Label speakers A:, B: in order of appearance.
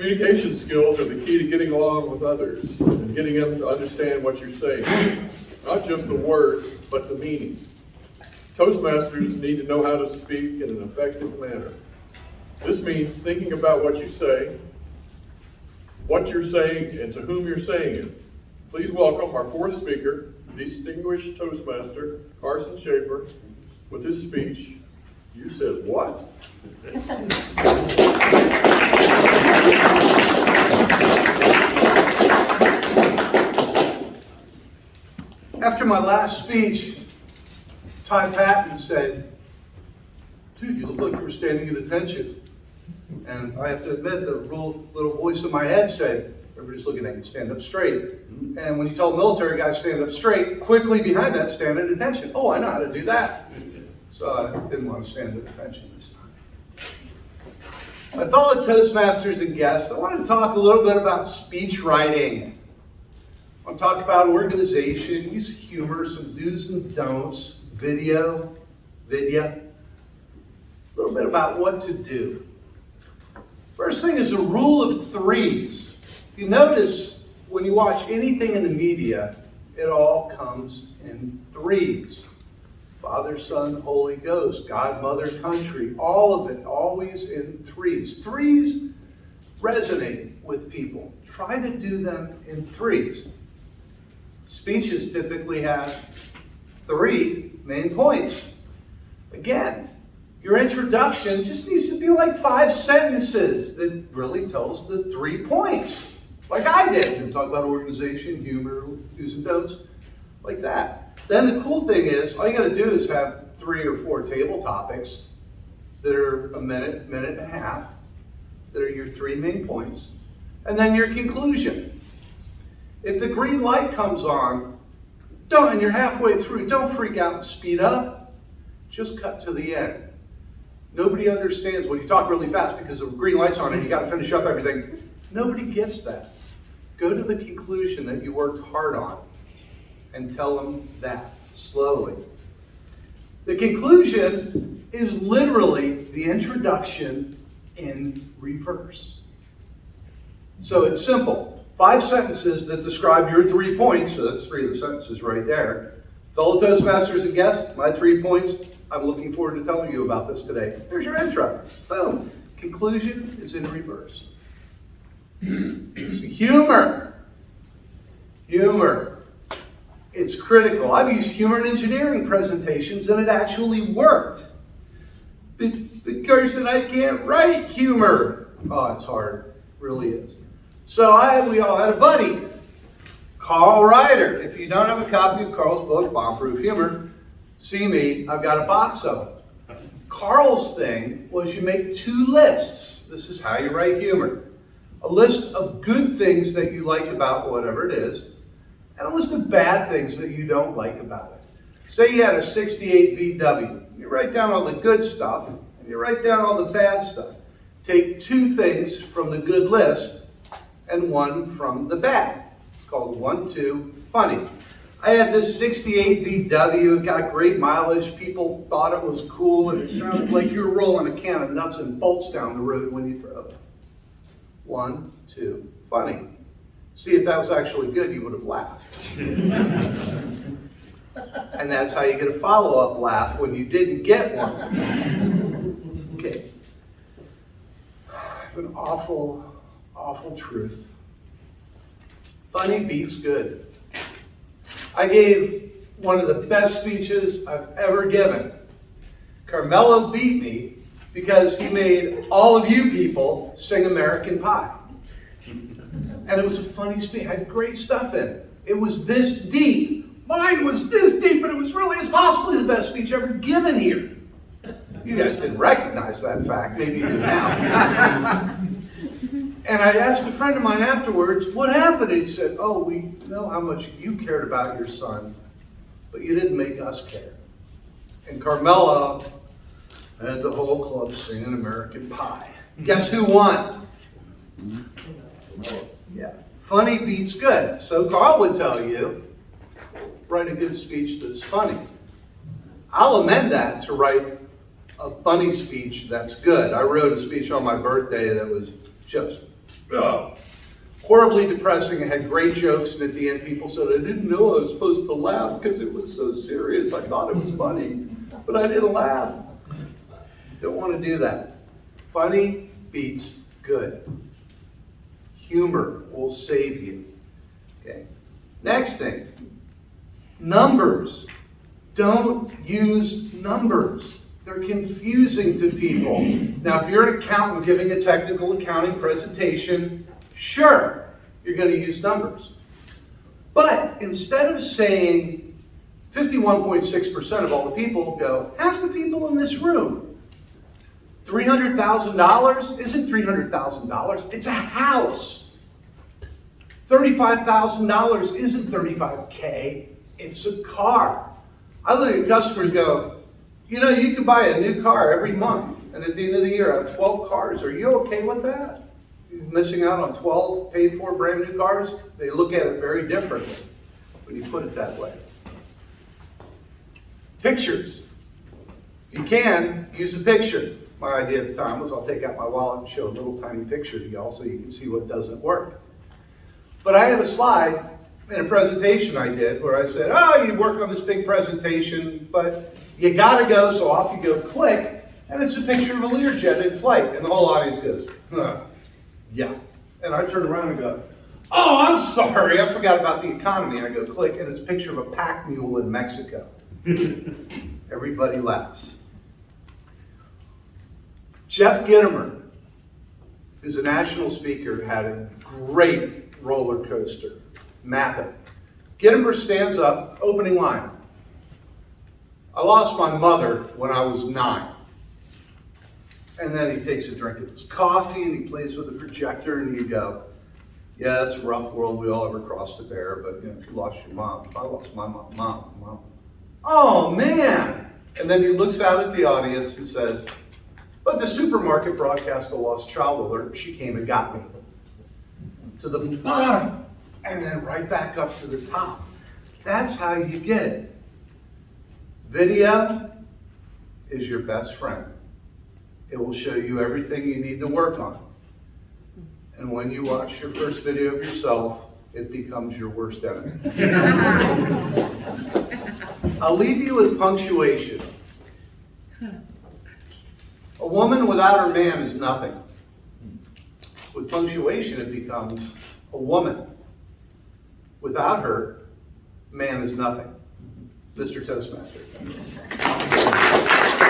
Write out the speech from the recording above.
A: Communication skills are the key to getting along with others and getting them to understand what you're saying. Not just the words, but the meaning. Toastmasters need to know how to speak in an effective manner. This means thinking about what you're saying, and to whom you're saying it. Please welcome our fourth speaker, distinguished Toastmaster, Carson Shaffer, with his speech, "You Said What?"
B: After my last speech, Ty Patton said, "Dude, you look like you were standing at attention." And I have to admit, the little voice in my head said, "Everybody's looking at you, stand up straight." And when you tell a military guy stand up straight, quickly behind that, stand at attention. Oh, I know how to do that. So I didn't want to stand at attention this time. My fellow Toastmasters and guests, I want to talk a little bit about speech writing. I want to talk about organization, use humor, some do's and don'ts, vidya, a little bit about what to do. First thing is a rule of threes. If you notice, when you watch anything in the media, it all comes in threes. Father, Son, Holy Ghost, God, Mother, Country, all of it, always in threes. Threes resonate with people. Try to do them in threes. Speeches typically have three main points. Again, your introduction just needs to be like 5 sentences that really tells the 3 points. Like I did. And talk about organization, humor, do's and don'ts, like that. Then the cool thing is, all you got to do is have 3 or 4 table topics that are a minute, minute and a half, that are your 3 main points, and then your conclusion. If the green light comes on, and you're halfway through, don't freak out and speed up. Just cut to the end. Nobody understands when you talk really fast because the green light's on and you got to finish up everything. Nobody gets that. Go to the conclusion that you worked hard on and tell them that slowly. The conclusion is literally the introduction in reverse. So it's simple. 5 sentences that describe your 3 points, so that's 3 of the sentences right there. Fellow Toastmasters and guests, my 3 points, I'm looking forward to telling you about this today. There's your intro. Boom. Conclusion is in reverse. Humor. Humor. It's critical. I've used humor in engineering presentations and it actually worked. But Carson, I can't write humor. Oh, it's hard. It really is. So we all had a buddy, Carl Ryder. If you don't have a copy of Carl's book, Bomb-Proof Humor, see me, I've got a box of them. Carl's thing was you make 2 lists. This is how you write humor. A list of good things that you like about whatever it is, and a list of bad things that you don't like about it. Say you had a 68 VW. You write down all the good stuff, and you write down all the bad stuff. Take 2 things from the good list, and 1 from the bad. It's called 1, 2, funny. I had this 68 VW, it got great mileage, people thought it was cool, and it sounded like you were rolling a can of nuts and bolts down the road when you drove. 1, 2, funny. See, if that was actually good, you would have laughed. And that's how you get a follow-up laugh when you didn't get one. Okay. I have an awful truth. Funny beats good. I gave one of the best speeches I've ever given. Carmelo beat me because he made all of you people sing American Pie. And it was a funny speech. It had great stuff in it. It was this deep. Mine was this deep, but it's possibly the best speech ever given here. You guys didn't recognize that fact. Maybe you do now. And I asked a friend of mine afterwards, what happened? And he said, oh, we know how much you cared about your son, but you didn't make us care. And Carmelo had the whole club singing American Pie. Guess who won? Yeah. Funny beats good. So Carl would tell you, write a good speech that's funny. I'll amend that to write a funny speech that's good. I wrote a speech on my birthday that was just Horribly depressing. It had great jokes, and at the end people said, I didn't know I was supposed to laugh because it was so serious. I thought it was funny, but I didn't laugh. Don't want to do that. Funny beats good. Humor will save you. Okay. Next thing, numbers. Don't use numbers. They're confusing to people. Now, if you're an accountant giving a technical accounting presentation, sure, you're going to use numbers. But instead of saying 51.6% of all the people go, half the people in this room, $300,000 isn't $300,000, it's a house. $35,000 isn't $35K, it's a car. I look at customers and go, you know, you can buy a new car every month, and at the end of the year I have 12 cars. Are you okay with that? You're missing out on 12 paid for brand new cars? They look at it very differently when you put it that way. Pictures. You can use a picture. My idea at the time was I'll take out my wallet and show a little tiny picture to y'all so you can see what doesn't work. But I had a slide in a presentation I did where I said, oh, you work on this big presentation, but you gotta go, so off you go, click, and it's a picture of a Learjet in flight, and the whole audience goes, yeah. And I turn around and go, oh, I'm sorry, I forgot about the economy. And I go, click, and it's a picture of a pack mule in Mexico. Everybody laughs. Jeff Gitomer, who's a national speaker, had a great roller coaster. Map it. Gitomer stands up, opening line. I lost my mother when I was 9. And then he takes a drink of his coffee and he plays with the projector and you go, yeah, it's a rough world we all ever crossed to bear, but you know, if you lost your mom, if I lost my mom. Oh man! And then he looks out at the audience and says, but the supermarket broadcast a lost child alert, she came and got me. To the bottom, and then right back up to the top. That's how you get it. Video is your best friend. It will show you everything you need to work on. And when you watch your first video of yourself, it becomes your worst enemy. I'll leave you with punctuation. A woman without her man is nothing. With punctuation, it becomes a woman. Without her, man is nothing. Mr. Toastmaster.